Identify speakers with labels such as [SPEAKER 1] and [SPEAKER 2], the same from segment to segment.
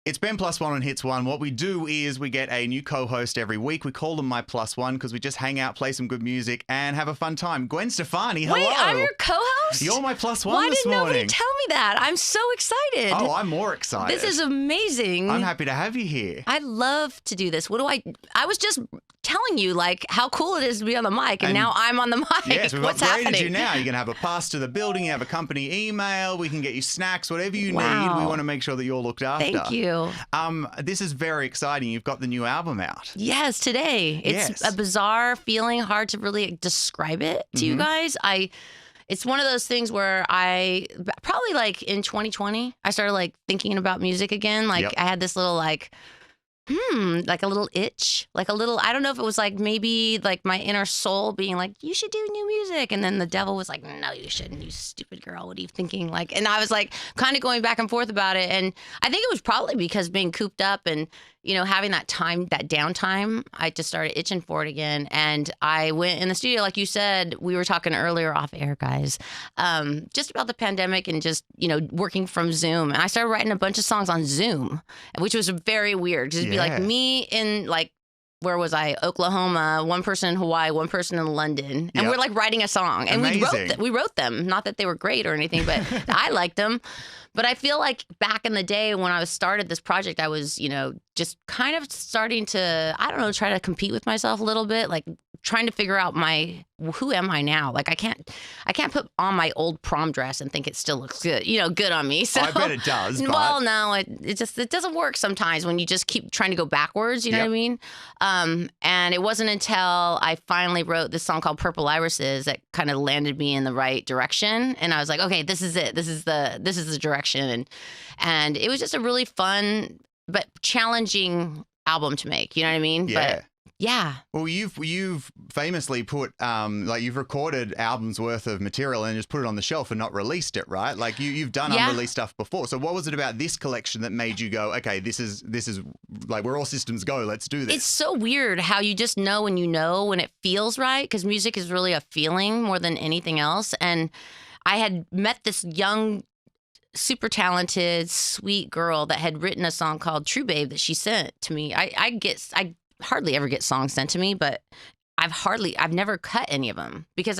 [SPEAKER 1] It's Ben Plus One on Hits One. What we do is we get a new co-host every week. We call them my Plus One because we just hang out, play some good music, and have a fun time. Gwen Stefani, hello.
[SPEAKER 2] Wait, I'm your co-host?
[SPEAKER 1] You're my Plus One
[SPEAKER 2] Why
[SPEAKER 1] this
[SPEAKER 2] didn't
[SPEAKER 1] morning.
[SPEAKER 2] nobody tell me that? I'm so excited.
[SPEAKER 1] Oh, I'm more excited.
[SPEAKER 2] This is amazing.
[SPEAKER 1] I'm happy to have you here.
[SPEAKER 2] I love to do this. I was just telling you, like, how cool it is to be on the mic, and now I'm on the mic.
[SPEAKER 1] Yes, we've
[SPEAKER 2] What's
[SPEAKER 1] upgraded
[SPEAKER 2] happening?
[SPEAKER 1] you now. You're going to have a pass to the building. You have a company email. We can get you snacks, whatever you need. We want to make sure that you're looked after.
[SPEAKER 2] Thank you.
[SPEAKER 1] This is very exciting. You've got the new album out.
[SPEAKER 2] Yes, today. It's a bizarre feeling, hard to really describe it to you guys. It's one of those things where I probably like in 2020, I started like thinking about music again. Like I had this little like a little itch, like a little, I don't know if it was like maybe like my inner soul being like, you should do new music. And then the devil was like, no, you shouldn't, you stupid girl. What are you thinking? Like, and I was like kind of going back and forth about it. And I think it was probably because being cooped up and, you know, having that time, that downtime, I just started itching for it again. And I went in the studio, like you said, we were talking earlier off air, guys, just about the pandemic and just, you know, working from Zoom. And I started writing a bunch of songs on Zoom, which was very weird. Because it'd be like me in like, where was I? Oklahoma, one person in Hawaii, one person in London. And we're like writing a song. And we wrote them. Not that they were great or anything, but I liked them. But I feel like back in the day when I started this project, I was, you know, just kind of starting to, I don't know, try to compete with myself a little bit, like trying to figure out who am I now? Like I can't put on my old prom dress and think it still looks good, you know, good on me. So
[SPEAKER 1] I bet it does. But...
[SPEAKER 2] Well, no, it doesn't work sometimes when you just keep trying to go backwards. You know what I mean? And it wasn't until I finally wrote this song called Purple Irises that kind of landed me in the right direction. And I was like, okay, this is it. This is the direction. And it was just a really fun but challenging album to make. You know what I mean?
[SPEAKER 1] Yeah.
[SPEAKER 2] But yeah.
[SPEAKER 1] Well, you've famously put like you've recorded albums worth of material and just put it on the shelf and not released it, right? Like you've done unreleased stuff before. So what was it about this collection that made you go, okay, this is like where all systems go, let's do this?
[SPEAKER 2] It's so weird how you just know when it feels right, because music is really a feeling more than anything else. And I had met this young, super talented, sweet girl that had written a song called True Babe that she sent to me. I hardly ever get songs sent to me, but I've never cut any of them because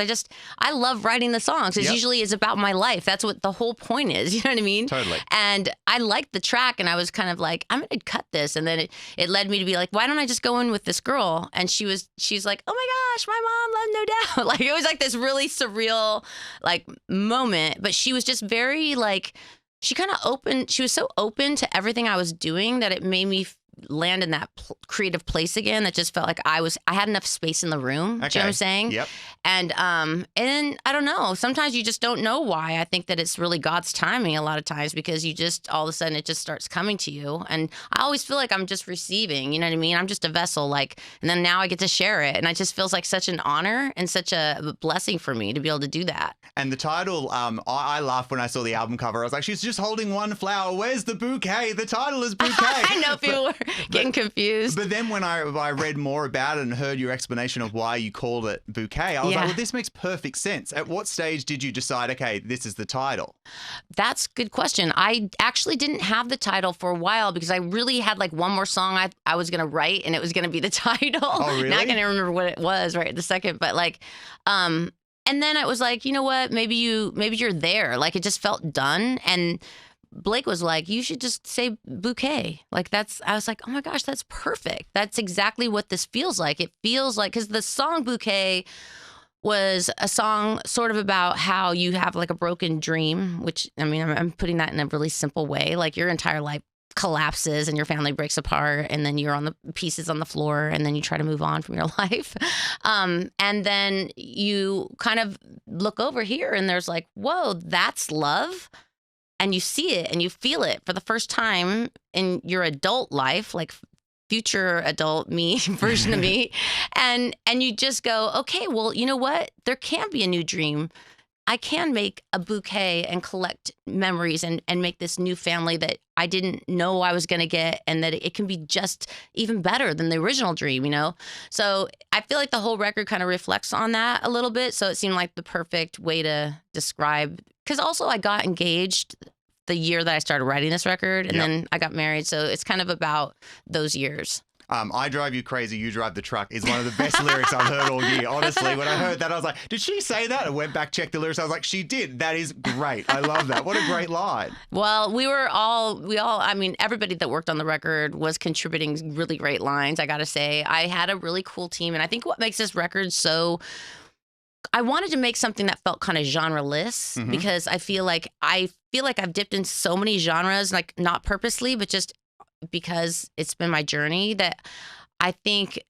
[SPEAKER 2] I love writing the songs. It usually is about my life. That's what the whole point is. You know what I mean?
[SPEAKER 1] Totally.
[SPEAKER 2] And I liked the track and I was kind of like, I'm going to cut this. And then it led me to be like, why don't I just go in with this girl? And she's like, oh my gosh, my mom loved No Doubt. Like it was like this really surreal like moment, but she was just very like, she was so open to everything I was doing that it made me land in that creative place again. That just felt like I had enough space in the room. Do you know what I'm saying?
[SPEAKER 1] Yep.
[SPEAKER 2] And I don't know. Sometimes you just don't know why. I think that it's really God's timing a lot of times because you just all of a sudden it just starts coming to you. And I always feel like I'm just receiving. You know what I mean? I'm just a vessel. Like, and then now I get to share it, and it just feels like such an honor and such a blessing for me to be able to do that.
[SPEAKER 1] And the title, I laughed when I saw the album cover. I was like, she's just holding one flower. Where's the bouquet? The title is Bouquet.
[SPEAKER 2] I know people were getting confused.
[SPEAKER 1] But then when I read more about it and heard your explanation of why you called it Bouquet, I was like, well, this makes perfect sense. At what stage did you decide, okay, this is the title?
[SPEAKER 2] That's a good question. I actually didn't have the title for a while because I really had like one more song I was going to write and it was going to be the title.
[SPEAKER 1] Oh, really?
[SPEAKER 2] Now I can't remember what it was right at the second, but like, and then I was like, you know what? Maybe you're there. Like it just felt done. And Blake was like, you should just say Bouquet. Like I was like, oh my gosh, that's perfect. That's exactly what this feels like. It feels like, because the song Bouquet was a song sort of about how you have like a broken dream, which, I mean, I'm putting that in a really simple way. Like your entire life collapses and your family breaks apart and then you're on the pieces on the floor and then you try to move on from your life. And then you kind of look over here and there's like, whoa, that's love. And you see it and you feel it for the first time in your adult life, like future adult me, version of me. And you just go, okay, well, you know what? There can be a new dream. I can make a bouquet and collect memories and make this new family that I didn't know I was going to get, and that it can be just even better than the original dream, you know? So I feel like the whole record kind of reflects on that a little bit. So it seemed like the perfect way to describe, because also I got engaged the year that I started writing this record, and then I got married. So it's kind of about those years.
[SPEAKER 1] I drive you crazy, you drive the truck is one of the best lyrics I've heard all year. Honestly, when I heard that, I was like, did she say that? I went back, checked the lyrics. I was like, she did. That is great. I love that. What a great line.
[SPEAKER 2] Well, I mean, everybody that worked on the record was contributing really great lines, I got to say. I had a really cool team. And I think what makes this record so... I wanted to make something that felt kind of genre-less because I feel like I've dipped in so many genres, like not purposely, but just because it's been my journey, that I think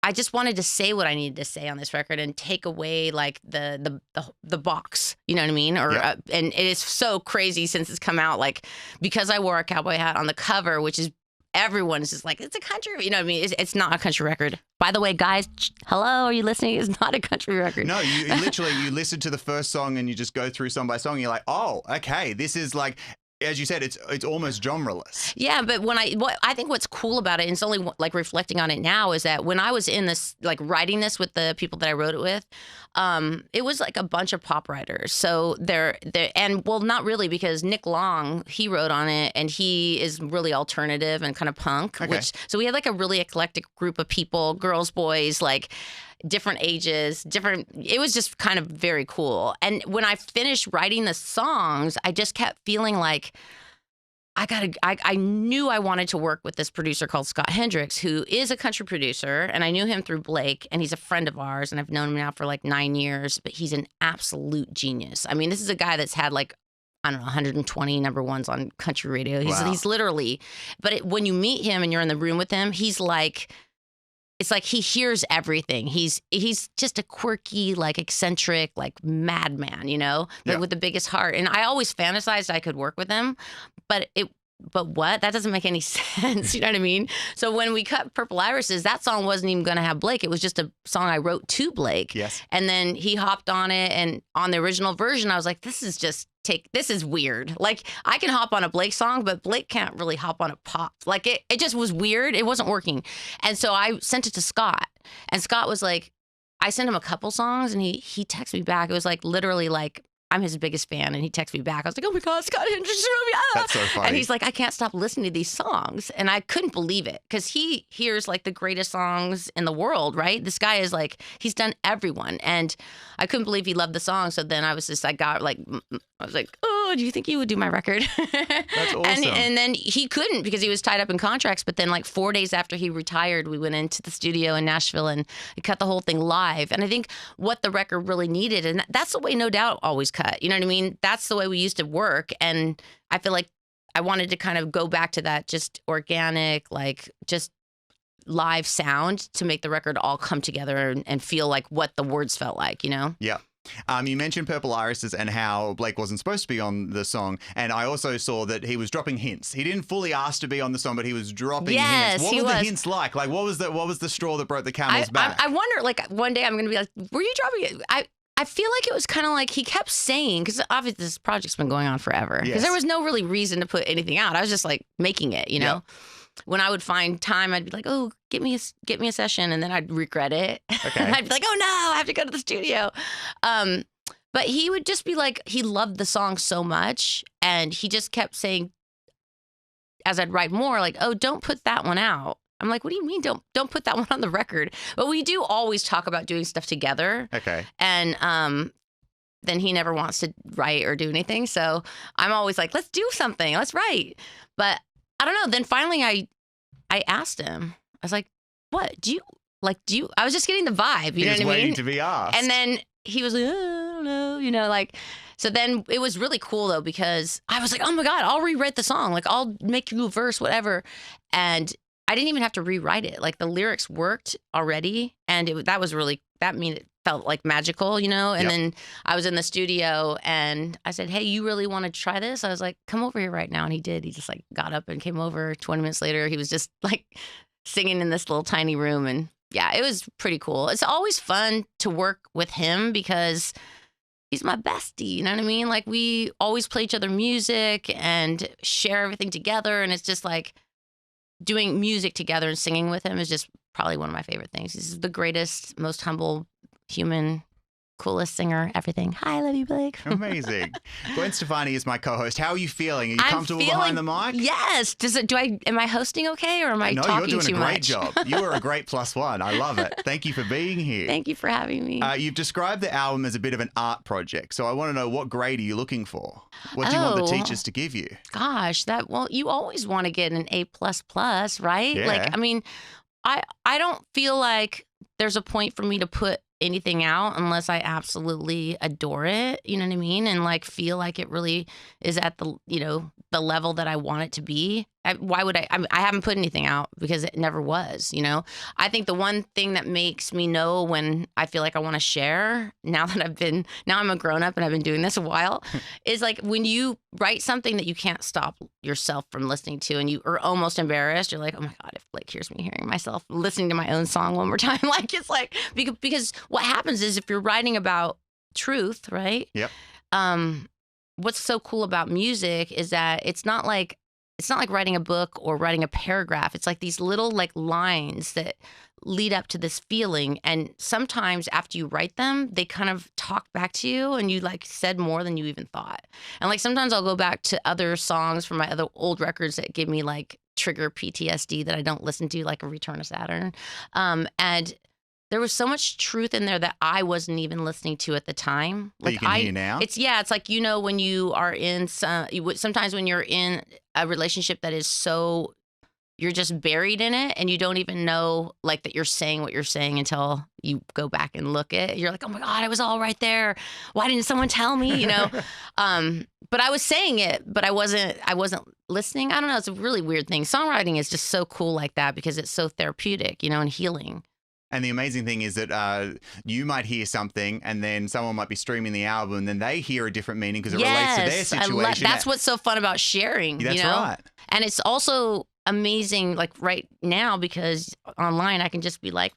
[SPEAKER 2] I just wanted to say what I needed to say on this record and take away like the box, you know what I mean? Or and it is so crazy since it's come out, like because I wore a cowboy hat on the cover, which is everyone is just like, it's a country, you know what I mean? It's not a country record. By the way, guys, hello, are you listening? It's not a country record.
[SPEAKER 1] No, you literally, you listen to the first song and you just go through song by song and you're like, oh, okay, this is like, as you said, it's almost genreless.
[SPEAKER 2] Yeah, but what I think what's cool about it, and it's only like reflecting on it now, is that when I was in this, like writing this with the people that I wrote it with, it was like a bunch of pop writers. So not really, because Nick Long, he wrote on it, and he is really alternative and kind of punk.
[SPEAKER 1] Okay.
[SPEAKER 2] So we had like a really eclectic group of people, girls, boys, like different ages, it was just kind of very cool. And when I finished writing the songs, I just kept feeling like I knew I wanted to work with this producer called Scott Hendrick, who is a country producer, and I knew him through Blake, and he's a friend of ours, and I've known him now for like 9 years, but he's an absolute genius. I mean, this is a guy that's had like, I don't know, 120 number ones on country radio. He's literally, but when you meet him and you're in the room with him, he's like, it's like he hears everything. He's just a quirky, like eccentric, like madman, you know, but with the biggest heart. And I always fantasized I could work with him, but what? That doesn't make any sense. You know what I mean? So when we cut Purple Irises, that song wasn't even going to have Blake. It was just a song I wrote to Blake.
[SPEAKER 1] Yes.
[SPEAKER 2] And then he hopped on it. And on the original version, I was like, this is weird. Like, I can hop on a Blake song, but Blake can't really hop on a pop. Like, it just was weird. It wasn't working. And so I sent it to Scott. And Scott was like, I sent him a couple songs, and he texted me back. It was like literally like, I'm his biggest fan, and he texted me back. I was like, oh my God, Scott Hendrick.
[SPEAKER 1] That's so funny.
[SPEAKER 2] And he's like, I can't stop listening to these songs. And I couldn't believe it, because he hears like the greatest songs in the world, right? This guy is like, he's done everyone. And I couldn't believe he loved the song. So then I was like, oh, do you think you would do my record?
[SPEAKER 1] That's awesome.
[SPEAKER 2] And then he couldn't, because he was tied up in contracts. But then like 4 days after he retired, we went into the studio in Nashville and we cut the whole thing live. And I think what the record really needed, and that's the way No Doubt always cut. You know what I mean? That's the way we used to work. And I feel like I wanted to kind of go back to that just organic, like just live sound to make the record all come together and feel like what the words felt like, you know?
[SPEAKER 1] Yeah. You mentioned Purple Irises and how Blake wasn't supposed to be on the song. And I also saw that he was dropping hints. He didn't fully ask to be on the song, but he was dropping hints. What were the hints like? Like, what was the straw that broke the camel's back?
[SPEAKER 2] I wonder, like, one day I'm going to be like, were you dropping it? I feel like it was kind of like he kept saying, because obviously this project's been going on forever. Because there was no really reason to put anything out. I was just like making it, you know? Yep. When I would find time, I'd be like, oh, get me a session. And then I'd regret it. Okay. And I'd be like, oh no, I have to go to the studio. But he would just be like, he loved the song so much. And he just kept saying, as I'd write more, like, oh, don't put that one out. I'm like, what do you mean don't put that one on the record? But we do always talk about doing stuff together.
[SPEAKER 1] Okay.
[SPEAKER 2] And then he never wants to write or do anything. So I'm always like, let's do something. Let's write. But I don't know. Then finally I asked him. I was like, what? Do you I was just getting the vibe. You know what I mean?
[SPEAKER 1] He was waiting to be asked.
[SPEAKER 2] And then he was like, oh, I don't know. You know, like, so then it was really cool though, because I was like, oh my God, I'll rewrite the song. Like, I'll make you a verse, whatever. And I didn't even have to rewrite it. Like, the lyrics worked already. And it felt like magical, you know? And then I was in the studio and I said, hey, you really want to try this? I was like, come over here right now. And he did. He just like got up and came over. 20 minutes later, he was just like singing in this little tiny room. And yeah, it was pretty cool. It's always fun to work with him because he's my bestie. You know what I mean? Like, we always play each other music and share everything together. And it's just like, doing music together and singing with him is just probably one of my favorite things. He's the greatest, most humble human coolest singer, everything. Hi, I love you, Blake.
[SPEAKER 1] Amazing. Gwen Stefani is my co-host. How are you feeling? Are you comfortable behind the mic?
[SPEAKER 2] Yes. Am I hosting okay, or am I talking too much?
[SPEAKER 1] No, you're doing a great job. You are a great +1. I love it. Thank you for being here.
[SPEAKER 2] Thank you for having me.
[SPEAKER 1] You've described the album as a bit of an art project. So I want to know, what grade are you looking for? What do you want the teachers to give you?
[SPEAKER 2] Gosh, you always want to get an A++, right?
[SPEAKER 1] Yeah.
[SPEAKER 2] Like, I mean, I don't feel like there's a point for me to put anything out unless I absolutely adore it, you know what I mean? And like feel like it really is at the, the level that I want it to be. Why would I haven't put anything out because it never was, I think the one thing that makes me know when I feel like I want to share, now I'm a grown up and I've been doing this a while, is like when you write something that you can't stop yourself from listening to and you are almost embarrassed, you're like, oh my God, if Blake hears me hearing myself listening to my own song one more time, like it's like, because what happens is if you're writing about truth, right?
[SPEAKER 1] Yep.
[SPEAKER 2] What's so cool about music is that it's not like writing a book or writing a paragraph. It's like these little like lines that lead up to this feeling. And sometimes after you write them, they kind of talk back to you and you like said more than you even thought. And like sometimes I'll go back to other songs from my other old records that give me like trigger PTSD that I don't listen to, like a Return to Saturn. And there was so much truth in there that I wasn't even listening to at the time.
[SPEAKER 1] Like, you can hear now?
[SPEAKER 2] It's like, when you are in sometimes when you're in a relationship that is so, you're just buried in it and you don't even know like that you're saying what you're saying until you go back and look at it. You're like, oh my God, I was all right there. Why didn't someone tell me, but I was saying it, but I wasn't listening. I don't know. It's a really weird thing. Songwriting is just so cool like that because it's so therapeutic, and healing.
[SPEAKER 1] And the amazing thing is that you might hear something and then someone might be streaming the album and then they hear a different meaning because it relates to their situation.
[SPEAKER 2] That's what's so fun about sharing.
[SPEAKER 1] That's right.
[SPEAKER 2] And it's also amazing, like right now, because online I can just be like,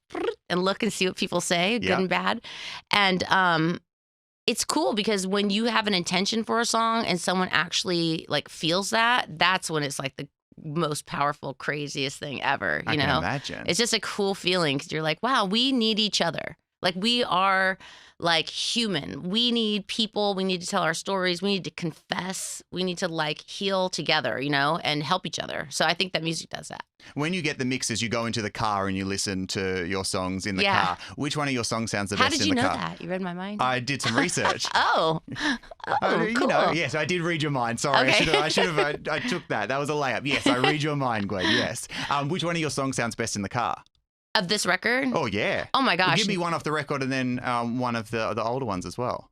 [SPEAKER 2] and look and see what people say, good and bad. And it's cool because when you have an intention for a song and someone actually like feels that's when it's like the most powerful, craziest thing ever.
[SPEAKER 1] I can imagine.
[SPEAKER 2] It's just a cool feeling because you're like, wow, we need each other. Like we are like human. We need people. We need to tell our stories. We need to confess. We need to like heal together, and help each other. So I think that music does that.
[SPEAKER 1] When you get the mixes, you go into the car and you listen to your songs in the car. Which one of your songs sounds the best in the car?
[SPEAKER 2] How did you know that? You read my mind?
[SPEAKER 1] I did some research.
[SPEAKER 2] Oh, cool.
[SPEAKER 1] Yes, I did read your mind. Sorry,
[SPEAKER 2] okay.
[SPEAKER 1] I should have. I took that. That was a layup. Yes, I read your mind, Gwen. Yes. Which one of your songs sounds best in the car?
[SPEAKER 2] Of this record?
[SPEAKER 1] Oh, yeah.
[SPEAKER 2] Oh, my gosh.
[SPEAKER 1] Well, give me one off the record and then one of the older ones as well.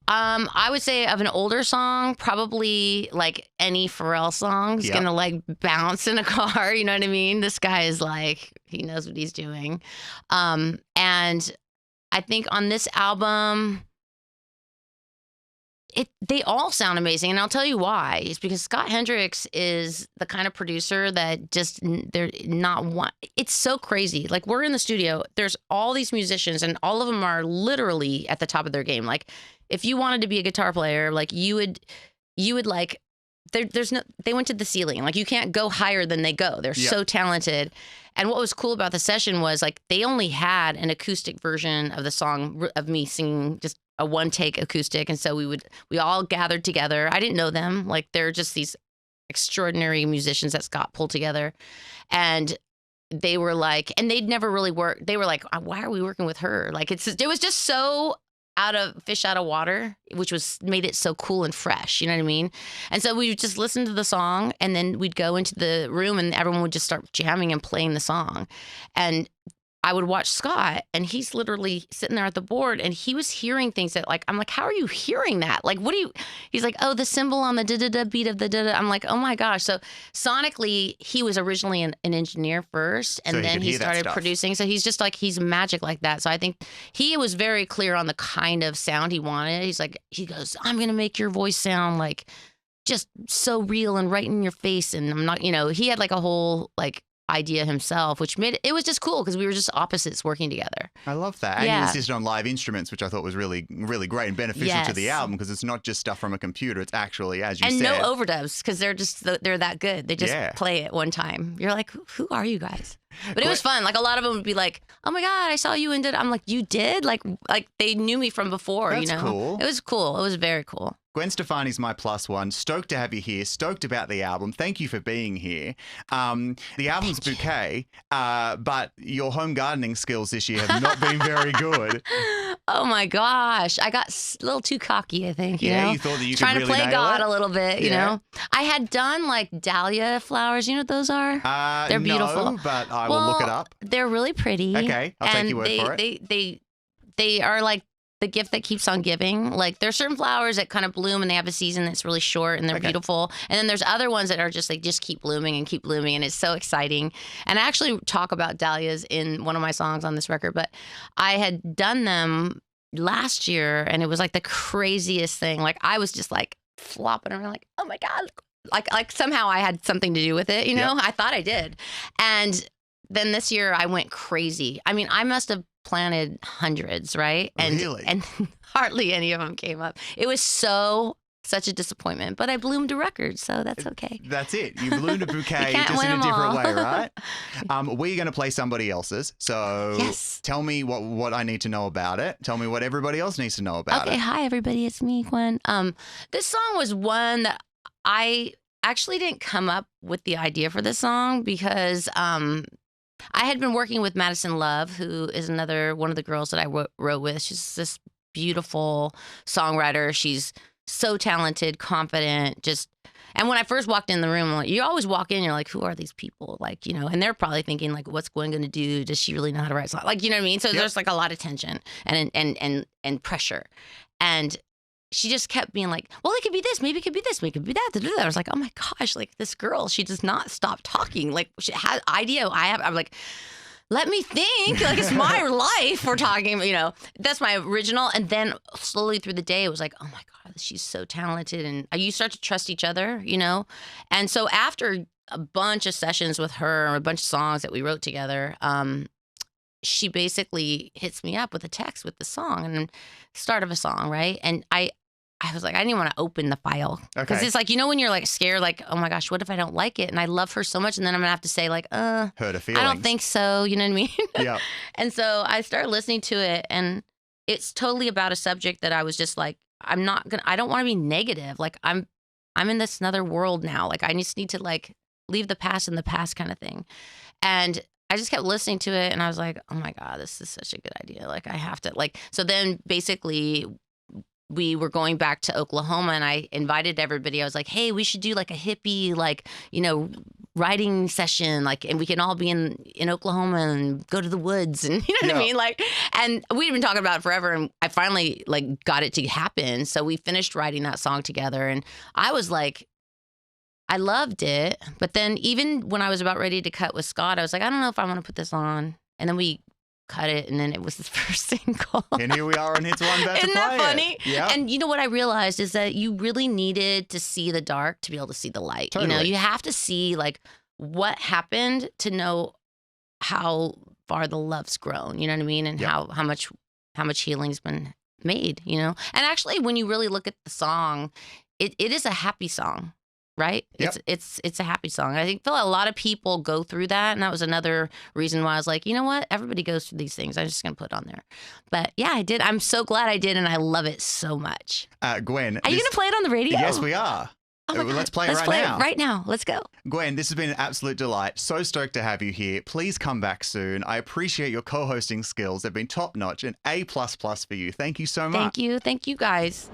[SPEAKER 2] I would say of an older song, probably like any Pharrell song is going to like bounce in a car. You know what I mean? This guy is like, he knows what he's doing. And I think on this album, they all sound amazing. And I'll tell you why. It's because Scott Hendrick is the kind of producer that just, they're not one. It's so crazy. Like we're in the studio, there's all these musicians and all of them are literally at the top of their game. Like if you wanted to be a guitar player, like you would like, they went to the ceiling. Like you can't go higher than they go. They're so talented. And what was cool about the session was like, they only had an acoustic version of the song of me singing just a one take acoustic. And so we all gathered together. I didn't know them. Like they're just these extraordinary musicians that Scott pulled together. And they were like, and they'd never really worked. They were like, why are we working with her? Like it was just so fish out of water, which made it so cool and fresh. You know what I mean? And so we would just listen to the song and then we'd go into the room and everyone would just start jamming and playing the song. And I would watch Scott and he's literally sitting there at the board and he was hearing things that like, I'm like, how are you hearing that? Like, he's like, oh, the cymbal on the da-da-da beat of the da-da. I'm like, oh my gosh. So sonically, he was originally an engineer first and then he started producing. So he's just like, he's magic like that. So I think he was very clear on the kind of sound he wanted. He goes, I'm going to make your voice sound like just so real and right in your face. And I'm not, he had like a whole like idea himself, which made it was just cool because we were just opposites working together.
[SPEAKER 1] I love that. And you insisted on live instruments, which I thought was really, really great and beneficial to the album because it's not just stuff from a computer. It's actually, as you said.
[SPEAKER 2] And no overdubs because they're that good. They just play it one time. You're like, who are you guys? But it was fun. Like a lot of them would be like, "Oh my God, I saw you and did." I'm like, "You did?" Like they knew me from before.
[SPEAKER 1] That's cool.
[SPEAKER 2] It was cool. It was very cool.
[SPEAKER 1] Gwen Stefani's my +1. Stoked to have you here. Stoked about the album. Thank you for being here. The album's Bouquet, but your home gardening skills this year have not been very good.
[SPEAKER 2] Oh my gosh. I got a little too cocky, I think. You know?
[SPEAKER 1] You thought that you
[SPEAKER 2] Trying
[SPEAKER 1] could really
[SPEAKER 2] to play
[SPEAKER 1] nail
[SPEAKER 2] God
[SPEAKER 1] it?
[SPEAKER 2] a little bit, you know? I had done like dahlia flowers. You know what those are? They're beautiful.
[SPEAKER 1] No, but I will look it up.
[SPEAKER 2] They're really pretty.
[SPEAKER 1] Okay, I'll take your word for it.
[SPEAKER 2] They are like the gift that keeps on giving. Like there's certain flowers that kind of bloom and they have a season that's really short and they're beautiful. And then there's other ones that are just like just keep blooming and it's so exciting. And I actually talk about dahlias in one of my songs on this record, but I had done them last year and it was like the craziest thing. Like I was just like flopping around like, oh my God. Like somehow I had something to do with it, you know? I thought I did. And then this year I went crazy. I mean, I must have planted hundreds, right? And
[SPEAKER 1] really?
[SPEAKER 2] And hardly any of them came up. It was such a disappointment, but I bloomed a record, so that's okay.
[SPEAKER 1] That's it. You bloomed a bouquet just in a different way, right? We're going to play somebody else's. So tell me what I need to know about it. Tell me what everybody else needs to know about it.
[SPEAKER 2] Okay, hi everybody, it's me, Gwen. This song was one that I actually didn't come up with the idea for this song because I had been working with Madison Love, who is another one of the girls that I wrote with. She's this beautiful songwriter. She's so talented, confident, and when I first walked in the room, like, you always walk in, you're like, who are these people? Like, you know, and they're probably thinking like, what's Gwen going to do? Does she really know how to write songs? Like, you know what I mean? So there's like a lot of tension and pressure. And she just kept being like, well, it could be this, maybe it could be this, maybe it could be that. I was like, oh my gosh, like this girl, she does not stop talking. Like she has idea. I'm like, let me think. Like it's my life we're talking, you know. That's my original. And then slowly through the day, it was like, oh my God, she's so talented. And you start to trust each other, you know. And so after a bunch of sessions with her, a bunch of songs that we wrote together, she basically hits me up with a text with the song and start of a song, right? And I was like, I didn't want to open the file because it's like, you know, when you're like scared, like, oh my gosh, what if I don't like it? And I love her so much. And then I'm gonna have to say like, hurt her feelings. I don't think so. You know what I mean? Yeah. And so I started listening to it and it's totally about a subject that I was just like, I don't want to be negative. Like I'm in this another world now. Like I just need to like leave the past in the past kind of thing. And I just kept listening to it and I was like, oh my God, this is such a good idea. Like I have to like, so then basically we were going back to Oklahoma and I invited everybody. I was like, hey, we should do like a hippie, like, you know, writing session, like, and we can all be in Oklahoma and go to the woods and you know what I mean? Like, and we'd been talking about it forever and I finally like got it to happen. So we finished writing that song together and I was like, I loved it. But then even when I was about ready to cut with Scott, I was like, I don't know if I want to put this on. And then we cut it and then it was the first single.
[SPEAKER 1] And here we are on Hits One about to play.
[SPEAKER 2] Isn't that funny?
[SPEAKER 1] Yeah.
[SPEAKER 2] And you know what I realized is that you really needed to see the dark to be able to see the light.
[SPEAKER 1] Totally.
[SPEAKER 2] You know, you have to see like what happened to know how far the love's grown, you know what I mean? And how much healing's been made, you know? And actually when you really look at the song, it is a happy song. Right? Yep. It's a happy song. I feel a lot of people go through that. And that was another reason why I was like, you know what? Everybody goes through these things. I'm just going to put it on there. But yeah, I did. I'm so glad I did. And I love it so much.
[SPEAKER 1] Gwen.
[SPEAKER 2] Are you going to play it on the radio?
[SPEAKER 1] Yes, we are.
[SPEAKER 2] Oh my God.
[SPEAKER 1] Let's play it
[SPEAKER 2] right now. Let's go.
[SPEAKER 1] Gwen, this has been an absolute delight. So stoked to have you here. Please come back soon. I appreciate your co-hosting skills. They've been top notch and A++ for you. Thank you so much.
[SPEAKER 2] Thank you. Thank you guys.